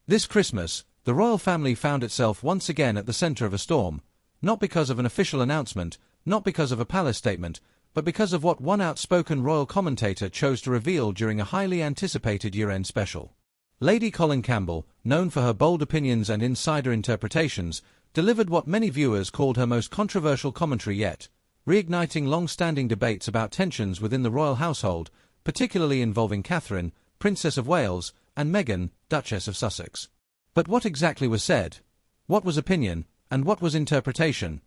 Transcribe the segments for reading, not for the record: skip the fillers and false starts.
This Christmas, the royal family found itself once again at the centre of a storm, not because of an official announcement, not because of a palace statement, but because of what one outspoken royal commentator chose to reveal during a highly anticipated year-end special. Lady Colin Campbell, known for her bold opinions and insider interpretations, delivered what many viewers called her most controversial commentary yet, reigniting long-standing debates about tensions within the royal household, particularly involving Catherine, Princess of Wales, and Meghan, Duchess of Sussex. But what exactly was said? What was opinion, and what was interpretation?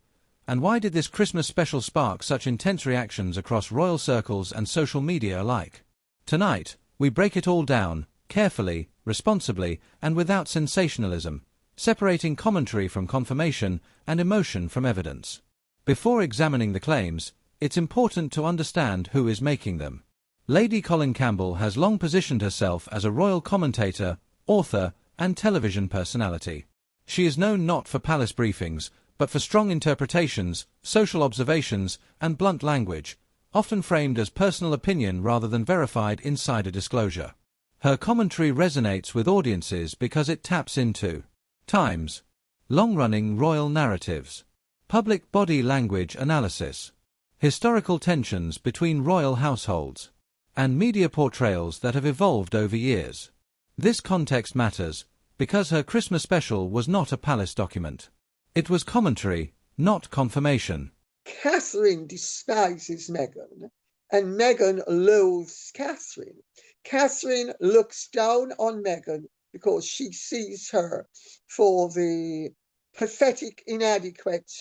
And why did this Christmas special spark such intense reactions across royal circles and social media alike? Tonight, we break it all down, carefully, responsibly, and without sensationalism, separating commentary from confirmation and emotion from evidence. Before examining the claims, it's important to understand who is making them. Lady Colin Campbell has long positioned herself as a royal commentator, author, and television personality. She is known not for palace briefings, but for strong interpretations, social observations, and blunt language, often framed as personal opinion rather than verified insider disclosure. Her commentary resonates with audiences because it taps into times, long-running royal narratives, public body language analysis, historical tensions between royal households, and media portrayals that have evolved over years. This context matters because her Christmas special was not a palace document. It was commentary, not confirmation. Catherine despises Meghan, and Meghan loathes Catherine. Catherine looks down on Meghan because she sees her for the pathetic, inadequate,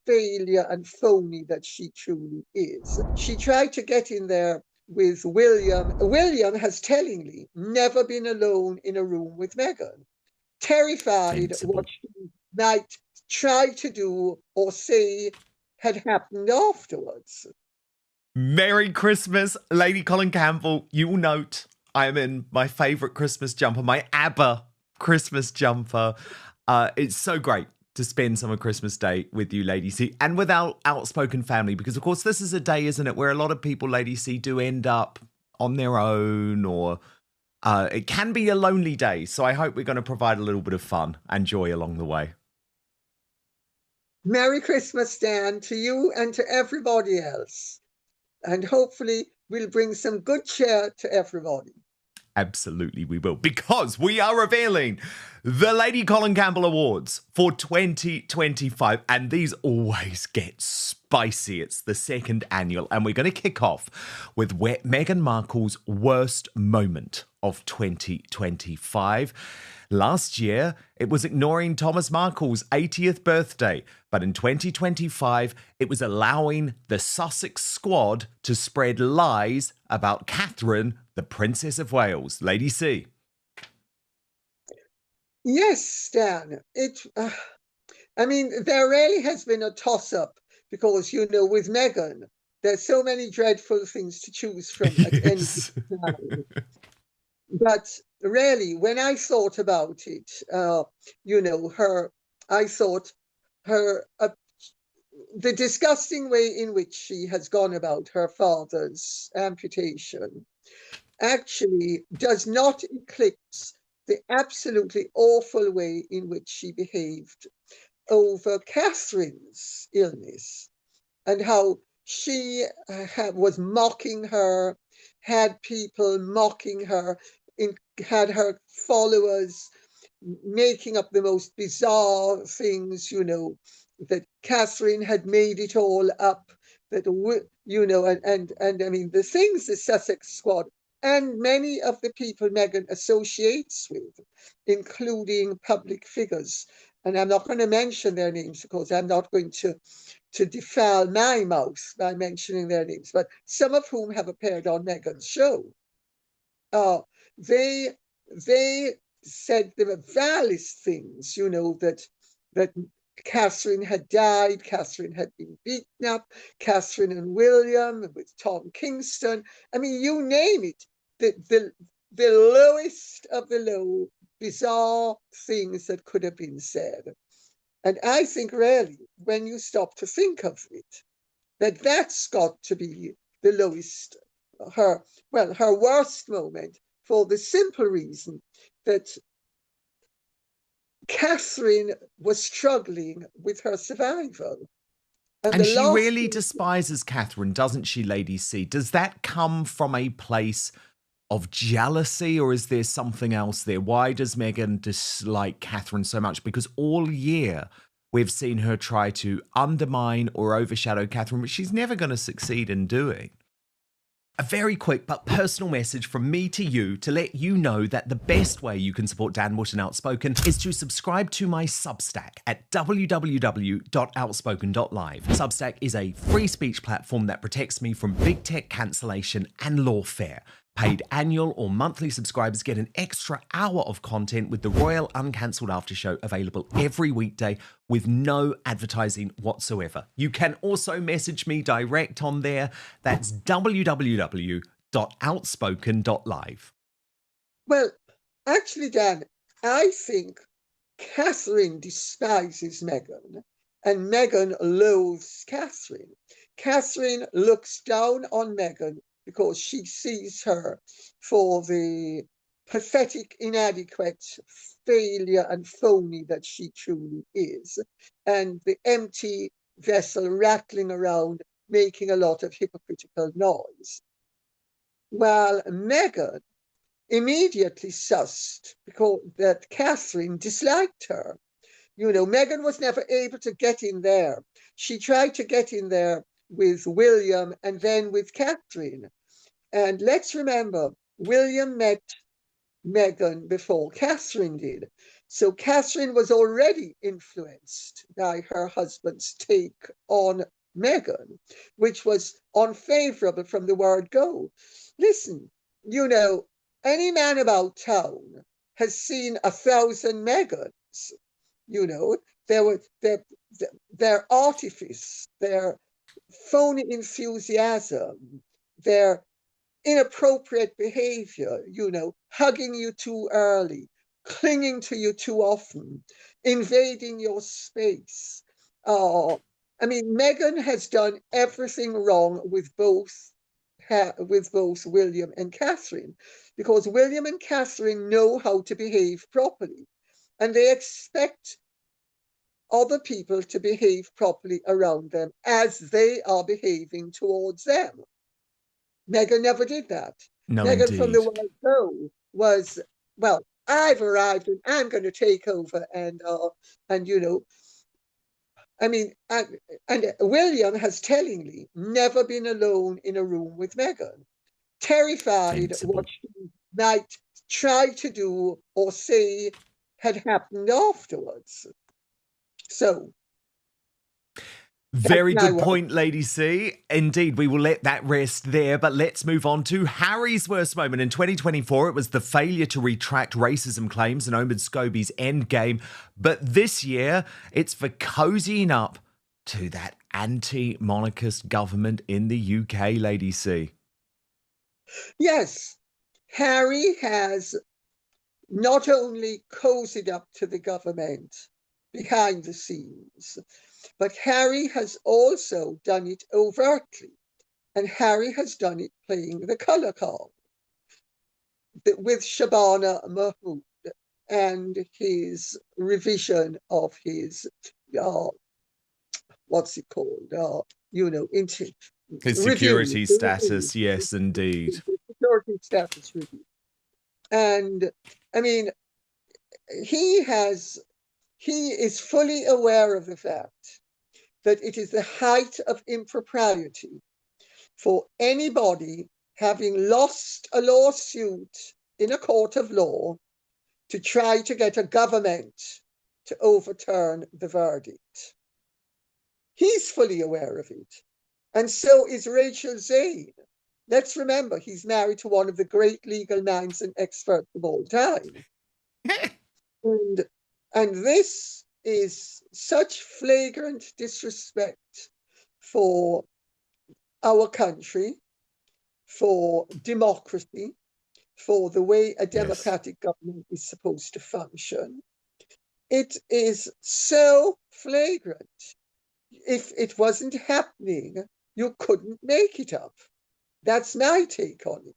failure and phony that she truly is. She tried to get in there with William. William has tellingly never been alone in a room with Meghan, terrified what she might try to do or say had happened afterwards. Merry Christmas, Lady Colin Campbell. You will note I am in my favourite Christmas jumper, my ABBA Christmas jumper. It's so great to spend some of Christmas Day with you, Lady C, and with our outspoken family, because of course this is a day, isn't it, where a lot of people, Lady C, do end up on their own, or it can be a lonely day. So I hope we're going to provide a little bit of fun and joy along the way. Merry Christmas, Dan, to you and to everybody else. And hopefully we'll bring some good cheer to everybody. Absolutely we will, because we are revealing the Lady Colin Campbell Awards for 2025, and these always get spicy. It's the second annual, and we're going to kick off with Meghan Markle's worst moment of 2025. Last year, it was ignoring Thomas Markle's 80th birthday, but in 2025, it was allowing the Sussex squad to spread lies about Catherine, the Princess of Wales. Lady C. Yes, Stan. I mean, there really has been a toss-up because, you know, with Meghan, there's so many dreadful things to choose from at any time. But really, when I thought about it, you know, I thought the disgusting way in which she has gone about her father's amputation actually does not eclipse the absolutely awful way in which she behaved over Catherine's illness, and how she was mocking her, had people mocking her, had her followers making up the most bizarre things, you know, that Catherine had made it all up, that, you know, and I mean, the things the Sussex squad and many of the people Meghan associates with, including public figures, and I'm not going to mention their names because I'm not going to defile my mouth by mentioning their names, but some of whom have appeared on Meghan's show. They said the vilest things, you know, that Catherine had died, Catherine had been beaten up, Catherine and William with Tom Kingston. I mean, you name it, the lowest of the low, bizarre things that could have been said. And I think really, when you stop to think of it, that's got to be the lowest, her worst moment, for the simple reason that Catherine was struggling with her survival. And the she last really thing, despises Catherine, doesn't she, Lady C? Does that come from a place of jealousy, or is there something else there? Why does Meghan dislike Catherine so much? Because all year we've seen her try to undermine or overshadow Catherine, which she's never going to succeed in doing. A very quick but personal message from me to you to let you know that the best way you can support Dan Wootton Outspoken is to subscribe to my Substack at www.outspoken.live. Substack is a free speech platform that protects me from big tech cancellation and lawfare. Paid annual or monthly subscribers get an extra hour of content with the Royal Uncancelled After Show available every weekday with no advertising whatsoever. You can also message me direct on there. That's www.outspoken.live. well, actually, Dan, I think Catherine despises Meghan and Meghan loathes Catherine. Catherine looks down on Meghan because she sees her for the pathetic, inadequate failure and phony that she truly is, and the empty vessel rattling around, making a lot of hypocritical noise. While Meghan immediately sussed because that Catherine disliked her. Meghan was never able to get in there. She tried to get in there with William and then with Catherine. And let's remember, William met Meghan before Catherine did. So Catherine was already influenced by her husband's take on Meghan, which was unfavorable from the word go. Listen, any man about town has seen 1,000 Meghans. Their artifice, their phony enthusiasm, their inappropriate behavior, hugging you too early, clinging to you too often, invading your space. Meghan has done everything wrong with both William and Catherine, because William and Catherine know how to behave properly, and they expect other people to behave properly around them as they are behaving towards them. Meghan never did that. No, Meghan from the indeed. word go was, well, I've arrived and I'm going to take over, and and William has tellingly never been alone in a room with Meghan, terrified Sensible. what she might try to do or say had happened afterwards. So, very good point, Lady C. Indeed, we will let that rest there, but let's move on to Harry's worst moment. In 2024, it was the failure to retract racism claims and Omid Scobie's endgame. But this year, it's for cozying up to that anti-monarchist government in the UK, Lady C. Yes, Harry has not only cozied up to the government behind the scenes, but Harry has also done it overtly, and Harry has done it playing the colour card with Shabana Mahmood and his revision of his, what's it called? His security status, yes, indeed. Security status review. And he is fully aware of the fact that it is the height of impropriety for anybody having lost a lawsuit in a court of law to try to get a government to overturn the verdict. He's fully aware of it. And so is Rachel Zane. Let's remember, he's married to one of the great legal minds and experts of all time. And this is such flagrant disrespect for our country, for democracy, for the way a democratic government is supposed to function. It is so flagrant. If it wasn't happening, you couldn't make it up. That's my take on it.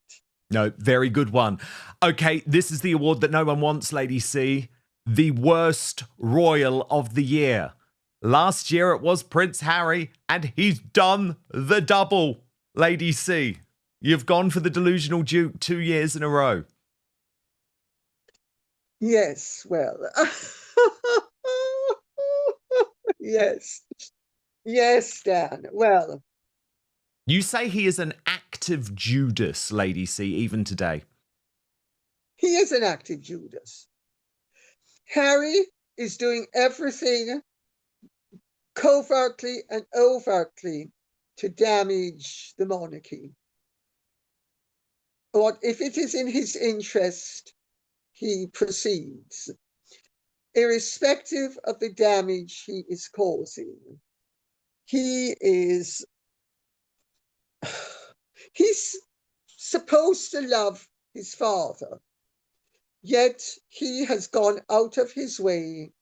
No, very good one. Okay, this is the award that no one wants, Lady C. the worst royal of the year. Last year it was Prince Harry, and he's done the double. Lady C, you've gone for the delusional Duke 2 years in a row. Yes, well, yes, yes, Dan. Well, You say he is an active Judas, Lady C, even today. he is an active Judas. Harry is doing everything covertly and overtly to damage the monarchy. But if it is in his interest, he proceeds, irrespective of the damage he is causing. He's supposed to love his father, yet he has gone out of his way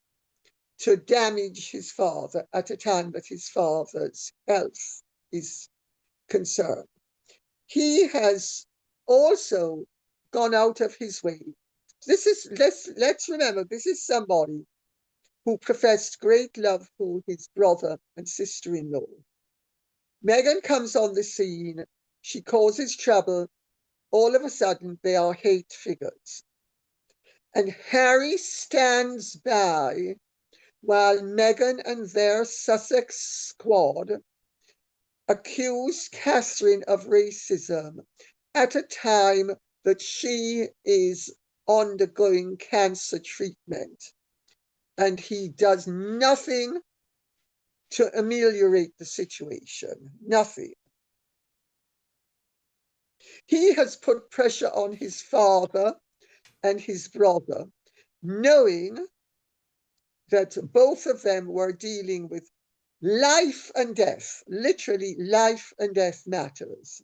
to damage his father at a time that his father's health is concerned. He has also gone out of his way. Let's remember, this is somebody who professed great love for his brother and sister-in-law. Meghan comes on the scene, she causes trouble, all of a sudden they are hate figures. And Harry stands by while Meghan and their Sussex squad accuse Catherine of racism at a time that she is undergoing cancer treatment. And he does nothing to ameliorate the situation. Nothing. He has put pressure on his father and his brother, knowing that both of them were dealing with life and death, literally life and death matters.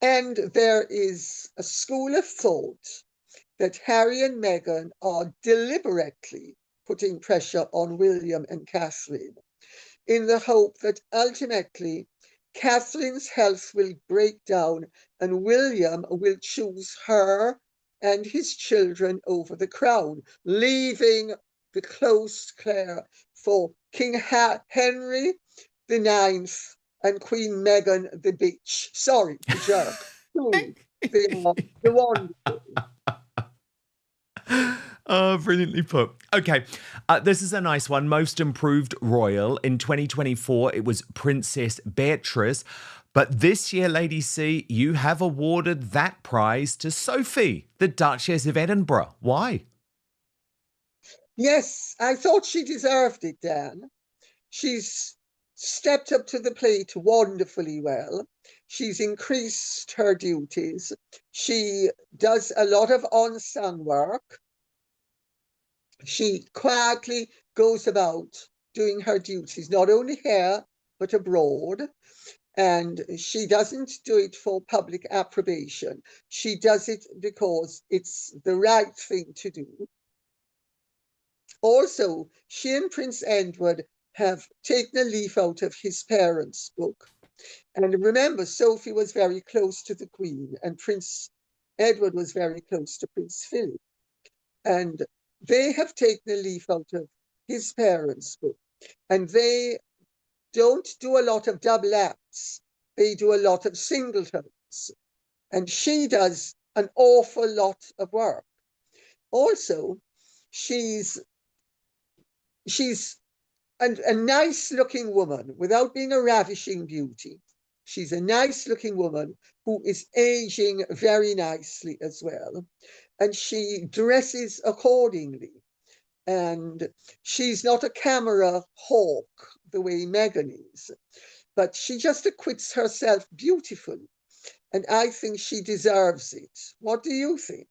And there is a school of thought that Harry and Meghan are deliberately putting pressure on William and Catherine in the hope that ultimately Catherine's health will break down and William will choose her and his children over the crown, leaving the close Clare for King Henry the Ninth and Queen Meghan the bitch. Sorry, the jerk. The wonderful. Oh, brilliantly put. Okay, this is a nice one. Most improved royal. In 2024, it was Princess Beatrice. But this year, Lady C, you have awarded that prize to Sophie, the Duchess of Edinburgh. Why? Yes, I thought she deserved it, Dan. She's stepped up to the plate wonderfully well. She's increased her duties. She does a lot of unsung work. She quietly goes about doing her duties, not only here, but abroad. And she doesn't do it for public approbation. She does it because it's the right thing to do. Also, she and Prince Edward have taken a leaf out of his parents' book. And remember, Sophie was very close to the Queen, and Prince Edward was very close to Prince Philip. And they have taken a leaf out of his parents' book. And they don't do a lot of double acts. They do a lot of singletons. And she does an awful lot of work. Also, she's a nice-looking woman without being a ravishing beauty. She's a nice-looking woman who is aging very nicely as well. And she dresses accordingly. And she's not a camera hawk the way Meghan is, but she just acquits herself beautifully. And I think she deserves it. What do you think?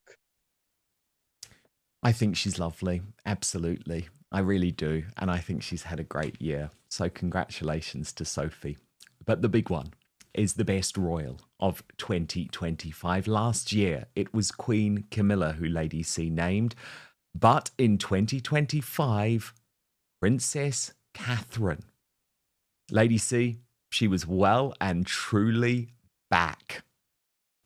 I think she's lovely. Absolutely. I really do. And I think she's had a great year. So congratulations to Sophie. But the big one is the best royal of 2025. Last year, it was Queen Camilla who Lady C named. But in 2025, Princess Catherine. Lady C, she was well and truly back.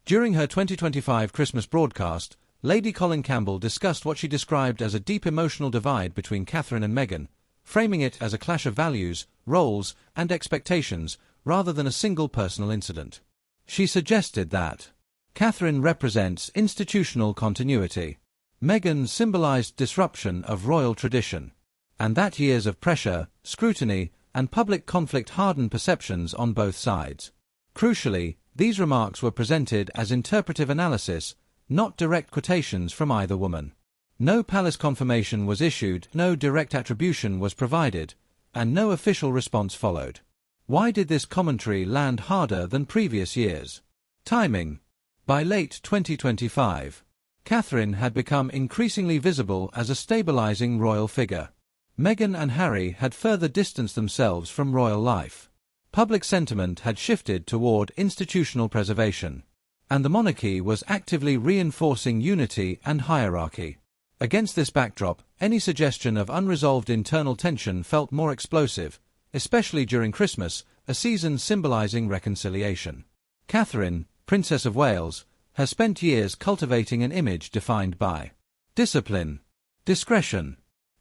During her 2025 Christmas broadcast, Lady Colin Campbell discussed what she described as a deep emotional divide between Catherine and Meghan, framing it as a clash of values, roles, and expectations, rather than a single personal incident. She suggested that Catherine represents institutional continuity, Meghan symbolized disruption of royal tradition, and that years of pressure, scrutiny, and public conflict hardened perceptions on both sides. Crucially, these remarks were presented as interpretive analysis, not direct quotations from either woman. No palace confirmation was issued, no direct attribution was provided, and no official response followed. Why did this commentary land harder than previous years? Timing. By late 2025, Catherine had become increasingly visible as a stabilizing royal figure. Meghan and Harry had further distanced themselves from royal life. Public sentiment had shifted toward institutional preservation, and the monarchy was actively reinforcing unity and hierarchy. Against this backdrop, any suggestion of unresolved internal tension felt more explosive, especially during Christmas, a season symbolizing reconciliation. Catherine, Princess of Wales, has spent years cultivating an image defined by discipline, discretion,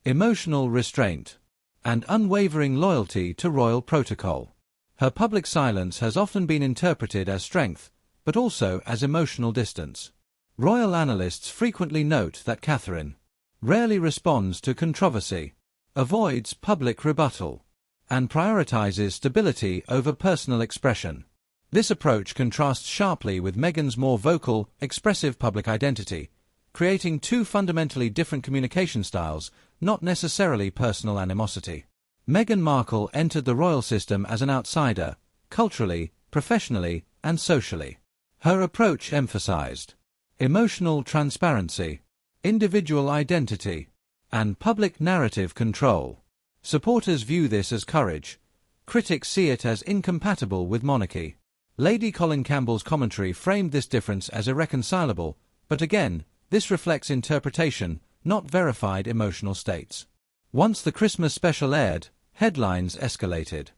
emotional restraint, and unwavering loyalty to royal protocol. Her public silence has often been interpreted as strength, but also as emotional distance. Royal analysts frequently note that Catherine rarely responds to controversy, avoids public rebuttal, and prioritizes stability over personal expression. This approach contrasts sharply with Meghan's more vocal, expressive public identity, creating two fundamentally different communication styles, not necessarily personal animosity. Meghan Markle entered the royal system as an outsider, culturally, professionally, and socially. Her approach emphasized emotional transparency, individual identity, and public narrative control. Supporters view this as courage. Critics see it as incompatible with monarchy. Lady Colin Campbell's commentary framed this difference as irreconcilable, but again, this reflects interpretation, not verified emotional states. Once the Christmas special aired, headlines escalated.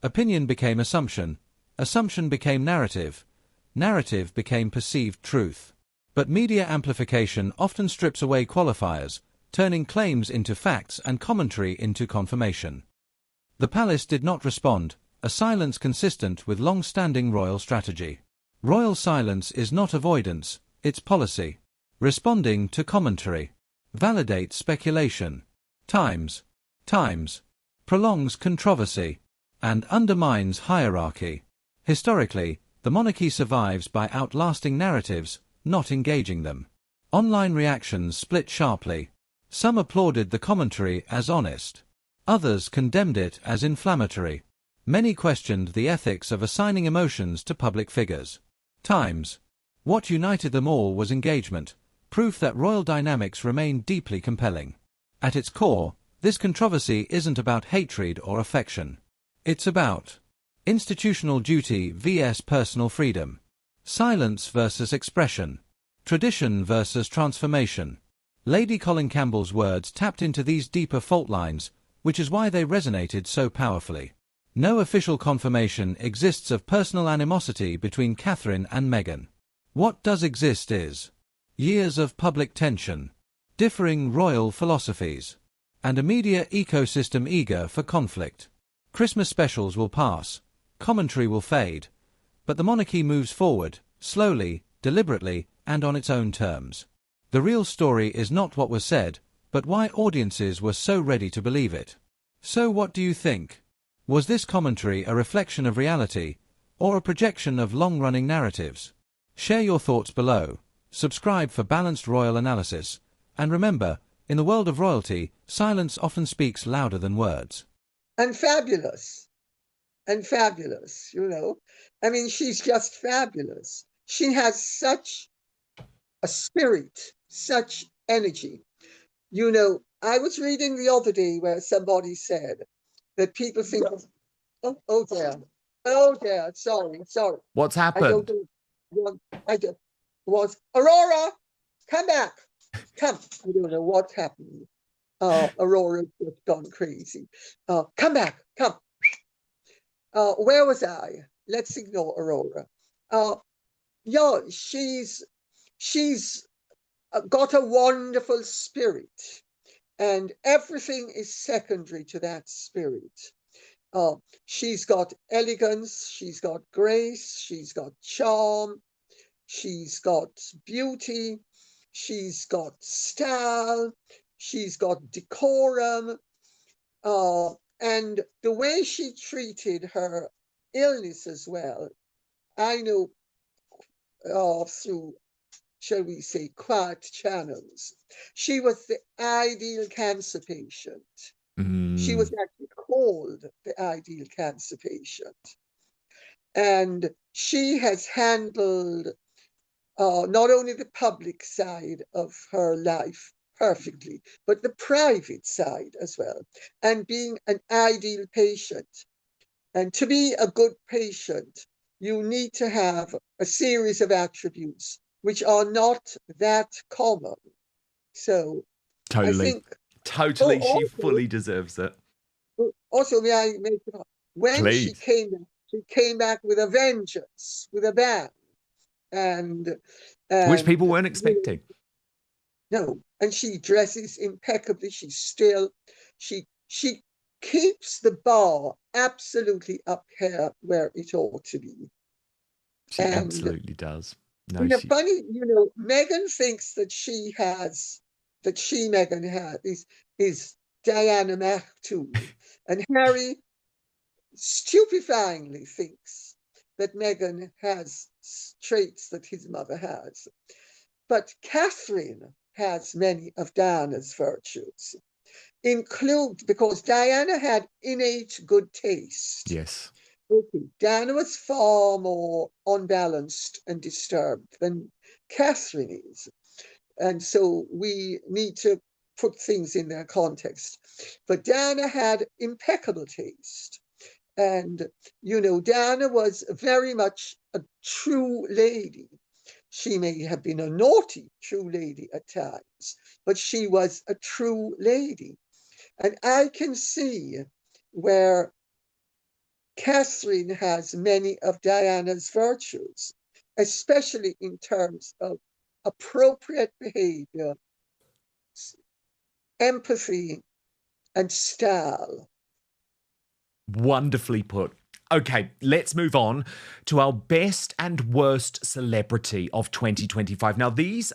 Opinion became assumption, assumption became narrative, narrative became perceived truth. But media amplification often strips away qualifiers, turning claims into facts and commentary into confirmation. The palace did not respond, a silence consistent with long-standing royal strategy. Royal silence is not avoidance, it's policy. Responding to commentary validates speculation, times, prolongs controversy, and undermines hierarchy. Historically, the monarchy survives by outlasting narratives, not engaging them. Online reactions split sharply. Some applauded the commentary as honest. Others condemned it as inflammatory. Many questioned the ethics of assigning emotions to public figures. Times. What united them all was engagement, proof that royal dynamics remain deeply compelling. At its core, this controversy isn't about hatred or affection. It's about institutional duty vs personal freedom, silence versus expression, tradition versus transformation. Lady Colin Campbell's words tapped into these deeper fault lines, which is why they resonated so powerfully. No official confirmation exists of personal animosity between Catherine and Meghan. What does exist is years of public tension, differing royal philosophies, and a media ecosystem eager for conflict. Christmas specials will pass, commentary will fade, but the monarchy moves forward, slowly, deliberately, and on its own terms. The real story is not what was said, but why audiences were so ready to believe it. So what do you think? Was this commentary a reflection of reality, or a projection of long-running narratives? Share your thoughts below, subscribe for balanced royal analysis, and remember, in the world of royalty, silence often speaks louder than words. And fabulous. And fabulous, you know. I mean, she's just fabulous. She has such a spirit, such energy. You know, I was reading the other day where somebody said that people think, oh dear, sorry. What's I happened? don't was Aurora, come back, come. I don't know what happened. Aurora's just gone crazy. Come back, come. Where was I? Let's ignore Aurora. Yeah, she's got a wonderful spirit, and everything is secondary to that spirit. She's got elegance, she's got grace, she's got charm, she's got beauty, she's got style, she's got decorum, and the way she treated her illness as well, I know through, shall we say, quiet channels. She was the ideal cancer patient. She was actually called the ideal cancer patient. And she has handled not only the public side of her life perfectly, but the private side as well, and being an ideal patient. And to be a good patient, you need to have a series of attributes which are not that common. So I think Totally, she fully deserves it. also, may I make it up? When Please. she came back with a vengeance, with a bang, and Which people weren't expecting. No, and she dresses impeccably. She keeps the bar absolutely up here where it ought to be. She absolutely does. No, funny, Meghan thinks that Meghan has is Diana Mac too, and Harry stupefyingly thinks that Meghan has traits that his mother has. But Catherine has many of Diana's virtues, because Diana had innate good taste. Yes. Diana was far more unbalanced and disturbed than Catherine is. And so we need to put things in their context. But Diana had impeccable taste. And, Diana was very much a true lady. She may have been a naughty true lady at times, but she was a true lady. And I can see where Catherine has many of Diana's virtues, especially in terms of appropriate behavior, empathy, and style. Wonderfully put. Okay, let's move on to our best and worst celebrity of 2025. Now, these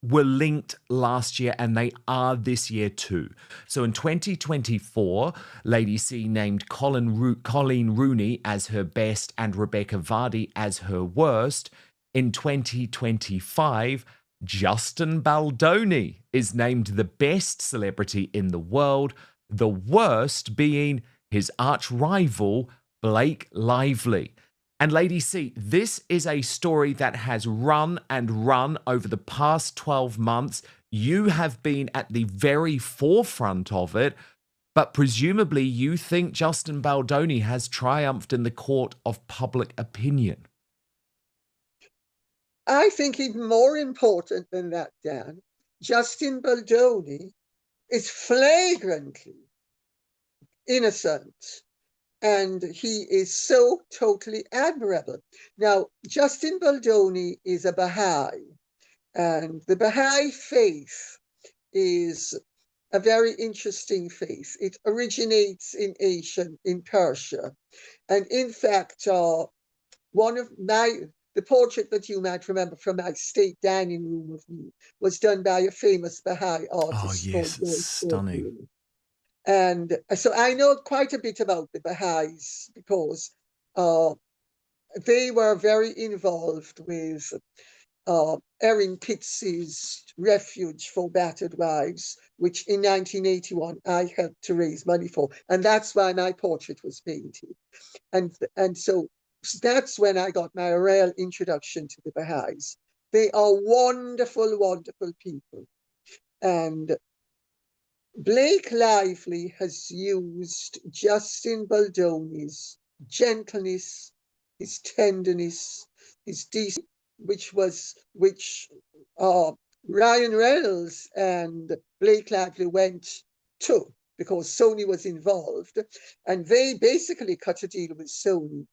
were linked last year and they are this year too. So in 2024, Lady C named Colleen Rooney as her best and Rebecca Vardy as her worst. In 2025, Justin Baldoni is named the best celebrity in the world, the worst being his arch rival, Blake Lively. And Lady C, this is a story that has run and run over the past 12 months. You have been at the very forefront of it, but presumably you think Justin Baldoni has triumphed in the court of public opinion. I think even more important than that, Dan, Justin Baldoni is flagrantly innocent. And he is so totally admirable. Now, Justin Baldoni is a Baha'i, and the Baha'i faith is a very interesting faith. It originates in Asia, in Persia. And in fact, the portrait that you might remember from my state dining room of me was done by a famous Baha'i artist. Oh, yes, it's stunning. And so I know quite a bit about the Baha'is because they were very involved with Erin Pizz's Refuge for Battered Wives, which in 1981 I helped to raise money for. And that's why my portrait was painted. And so that's when I got my real introduction to the Baha'is. They are wonderful, wonderful people. And Blake Lively has used Justin Baldoni's gentleness, his tenderness, his decency, which Ryan Reynolds and Blake Lively went to because Sony was involved, and they basically cut a deal with Sony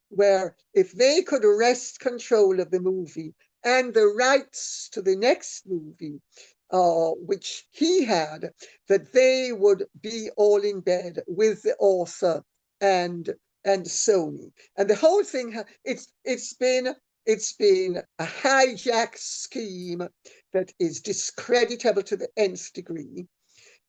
where if they could wrest control of the movie and the rights to the next movie, which he had, that they would be all in bed with the author and Sony. And the whole thing, it's been a hijack scheme that is discreditable to the nth degree.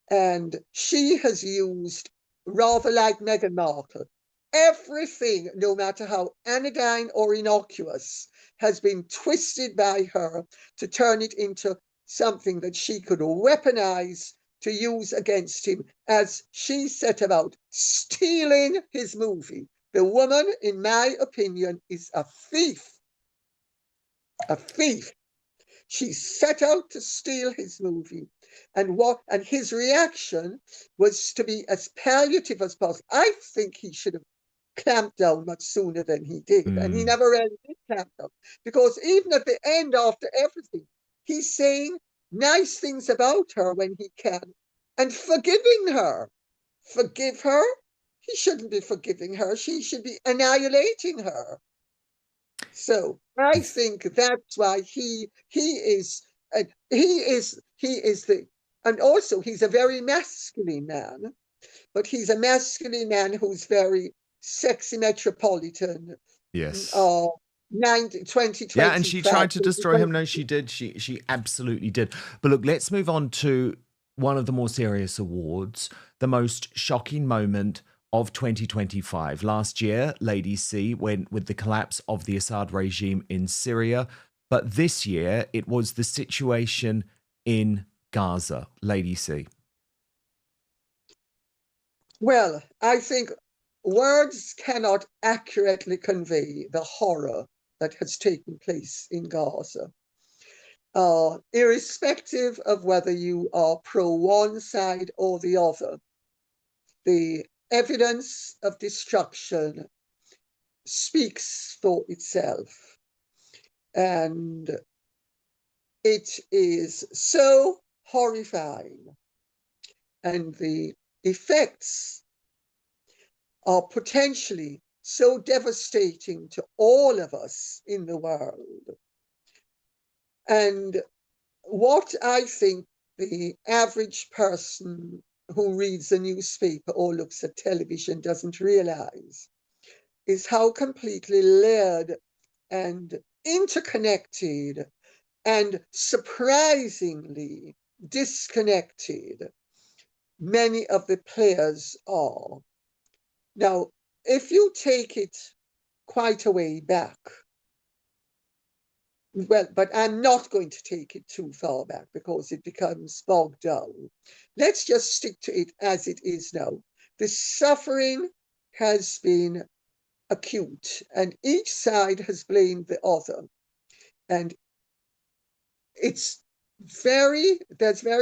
And she has used, rather like Meghan Markle, everything, no matter how anodyne or innocuous, has been twisted by her to turn it into something that she could weaponize to use against him, as she set about stealing his movie. The woman, in my opinion, is a thief. A thief. She set out to steal his movie, and his reaction was to be as palliative as possible. I think he should have clamped down much sooner than he did, and he never really did clamp down, because even at the end, after everything, he's saying nice things about her when he can, and forgiving her. Forgive her? He shouldn't be forgiving her. She should be annihilating her. So I think that's why he is the, and also he's a very masculine man, but he's a masculine man who's very sexy metropolitan. Yes. 2020. Yeah, and she tried to destroy him. No, she did. She absolutely did. But look, let's move on to one of the more serious awards, the most shocking moment of 2025. Last year, Lady C went with the collapse of the Assad regime in Syria. But this year, it was the situation in Gaza. Lady C. Well, I think words cannot accurately convey the horror that has taken place in Gaza. Irrespective of whether you are pro one side or the other, the evidence of destruction speaks for itself. And it is so horrifying. And the effects are potentially so devastating to all of us in the world. And what I think the average person who reads a newspaper or looks at television doesn't realize is how completely layered and interconnected and surprisingly disconnected many of the players are. Now, if you take it quite a way back, well, but I'm not going to take it too far back because it becomes bogged down. Let's just stick to it as it is now. The suffering has been acute, and each side has blamed the other. And there's very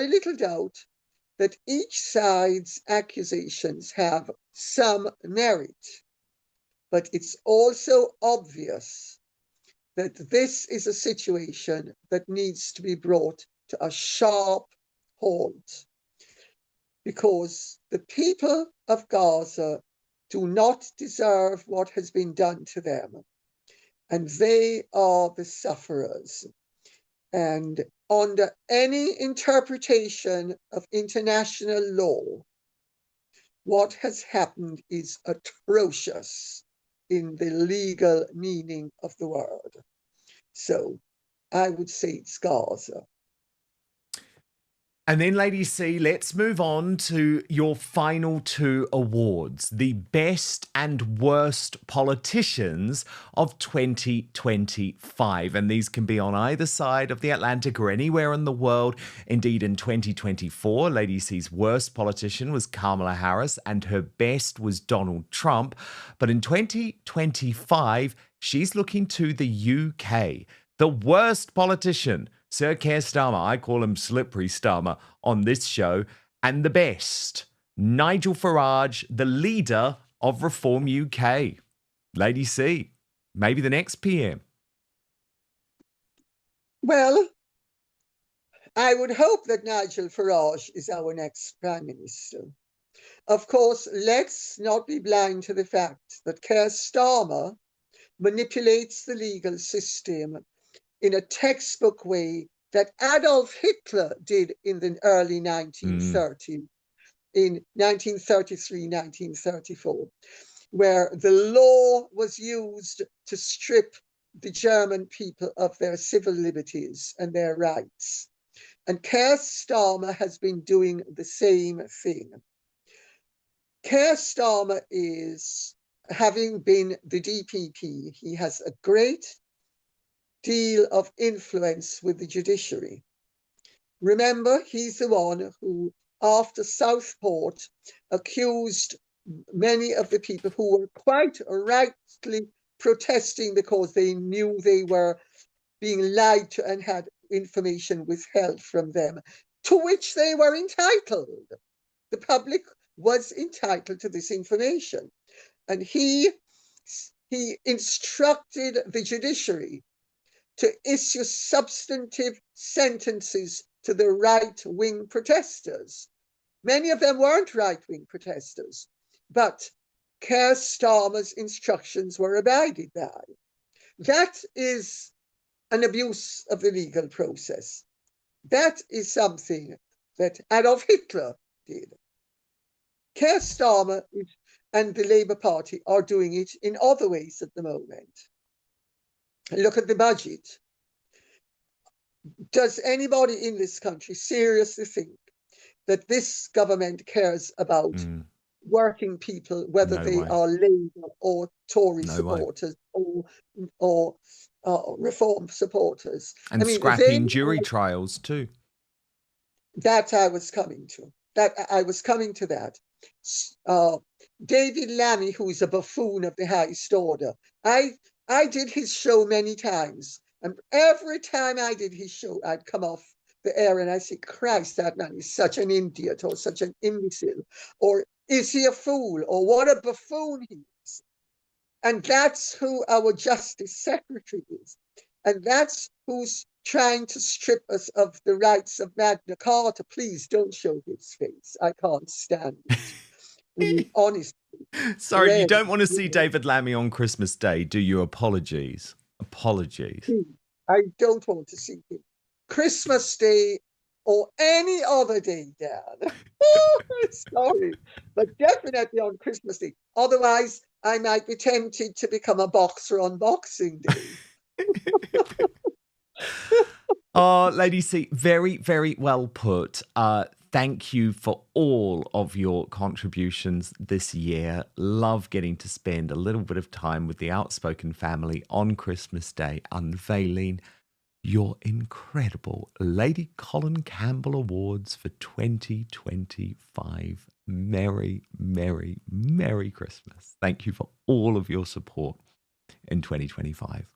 little doubt that each side's accusations have some merit. But it's also obvious that this is a situation that needs to be brought to a sharp halt, because the people of Gaza do not deserve what has been done to them, and they are the sufferers. And under any interpretation of international law, what has happened is atrocious in the legal meaning of the word. So I would say it's Gaza. And then, Lady C, let's move on to your final two awards, the best and worst politicians of 2025. And these can be on either side of the Atlantic or anywhere in the world. Indeed, in 2024, Lady C's worst politician was Kamala Harris and her best was Donald Trump. But in 2025, she's looking to the UK. The worst politician, Sir Keir Starmer, I call him Slippery Starmer on this show, and the best, Nigel Farage, the leader of Reform UK. Lady C, maybe the next PM. Well, I would hope that Nigel Farage is our next Prime Minister. Of course, let's not be blind to the fact that Keir Starmer manipulates the legal system in a textbook way that Adolf Hitler did in the early 1930s, in 1933, 1934, where the law was used to strip the German people of their civil liberties and their rights. And Keir Starmer has been doing the same thing. Keir Starmer is, having been the DPP, he has a great deal of influence with the judiciary. Remember, he's the one who, after Southport, accused many of the people who were quite rightly protesting because they knew they were being lied to and had information withheld from them, to which they were entitled. The public was entitled to this information. And he instructed the judiciary to issue substantive sentences to the right-wing protesters. Many of them weren't right-wing protesters, but Keir Starmer's instructions were abided by. That is an abuse of the legal process. That is something that Adolf Hitler did. Keir Starmer and the Labour Party are doing it in other ways at the moment. Look at the budget. Does anybody in this country seriously think that this government cares about working people, whether they are Labour or Tory supporters or Reform supporters? And scrapping jury trials too. That I was coming to. That. David Lammy, who is a buffoon of the highest order, I did his show many times, and every time I did his show, I'd come off the air and I say, Christ, that man is such an idiot or such an imbecile, or is he a fool, or what a buffoon he is. And that's who our Justice Secretary is. And that's who's trying to strip us of the rights of Magna Carta. Please don't show his face. I can't stand it. Honestly. Sorry, you don't want to see David Lammy on Christmas Day, do you? Apologies. I don't want to see him. Christmas Day or any other day, Dan. Sorry. But definitely on Christmas Day. Otherwise, I might be tempted to become a boxer on Boxing Day. Oh, Lady C, very, very well put. Thank you for all of your contributions this year. Love getting to spend a little bit of time with the Outspoken family on Christmas Day, unveiling your incredible Lady Colin Campbell Awards for 2025. Merry, merry, merry Christmas. Thank you for all of your support in 2025.